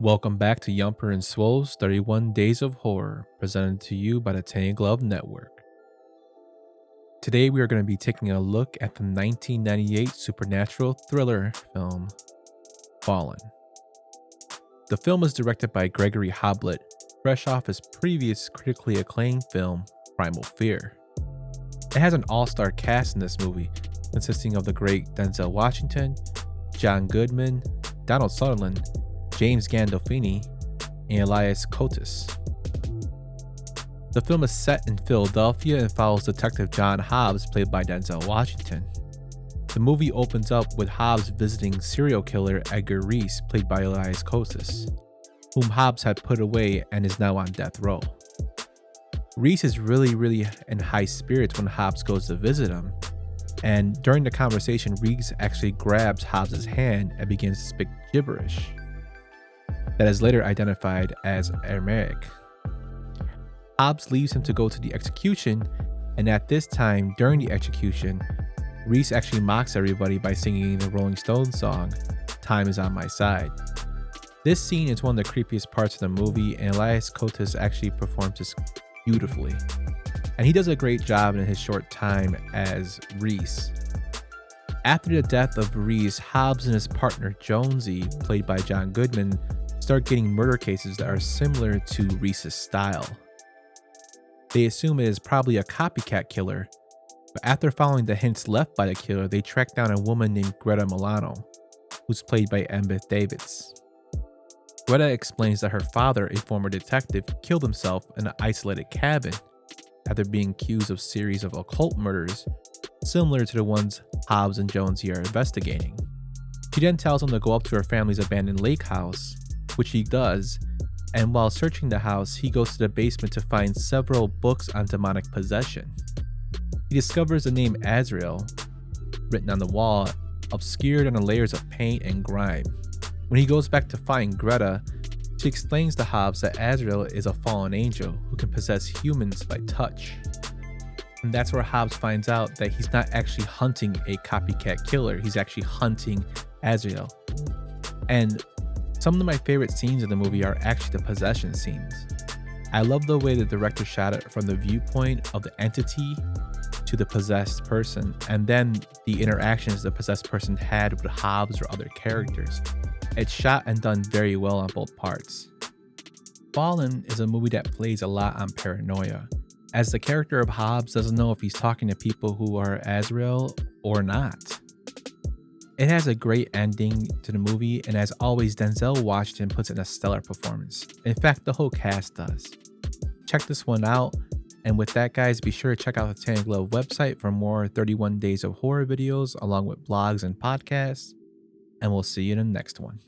Welcome back to Yumper and Swole's 31 Days of Horror, presented to you by the Tanny Glove Network. Today we are going to be taking a look at the 1998 supernatural thriller film, Fallen. The film is directed by Gregory Hoblit, fresh off his previous critically acclaimed film, Primal Fear. It has an all-star cast in this movie, consisting of the great Denzel Washington, John Goodman, Donald Sutherland, James Gandolfini and Elias Koteas. The film is set in Philadelphia and follows Detective John Hobbs, played by Denzel Washington. The movie opens up with Hobbs visiting serial killer Edgar Reese, played by Elias Koteas, whom Hobbs had put away and is now on death row. Reese is really in high spirits when Hobbs goes to visit him, and during the conversation, Reese actually grabs Hobbs' hand and begins to speak gibberish that is later identified as Aramaic. Hobbs leaves him to go to the execution, and at this time, during the execution, Reese actually mocks everybody by singing the Rolling Stones song, Time Is On My Side. This scene is one of the creepiest parts of the movie, and Elias Koteas actually performs this beautifully. And he does a great job in his short time as Reese. After the death of Reese, Hobbs and his partner Jonesy, played by John Goodman, start getting murder cases that are similar to Reese's style. They assume it is probably a copycat killer, but after following the hints left by the killer, they track down a woman named Greta Milano, who's played by Embeth Davidtz. Greta explains that her father, a former detective, killed himself in an isolated cabin after being accused of a series of occult murders similar to the ones Hobbs and Jonesy are investigating. She then tells him to go up to her family's abandoned lake house, which he does, and while searching the house, he goes to the basement to find several books on demonic possession. He discovers the name Azrael, written on the wall, obscured under layers of paint and grime. When he goes back to find Greta, she explains to Hobbs that Azrael is a fallen angel who can possess humans by touch. And that's where Hobbs finds out that he's not actually hunting a copycat killer, he's actually hunting Azrael. And some of my favorite scenes in the movie are actually the possession scenes. I love the way the director shot it from the viewpoint of the entity to the possessed person, and then the interactions the possessed person had with Hobbs or other characters. It's shot and done very well on both parts. Fallen is a movie that plays a lot on paranoia, as the character of Hobbs doesn't know if he's talking to people who are Azrael or not. It has a great ending to the movie, and as always, Denzel Washington puts in a stellar performance. In fact, the whole cast does. Check this one out, and with that, guys, be sure to check out the Tanny Glove website for more 31 Days of Horror videos, along with blogs and podcasts, and we'll see you in the next one.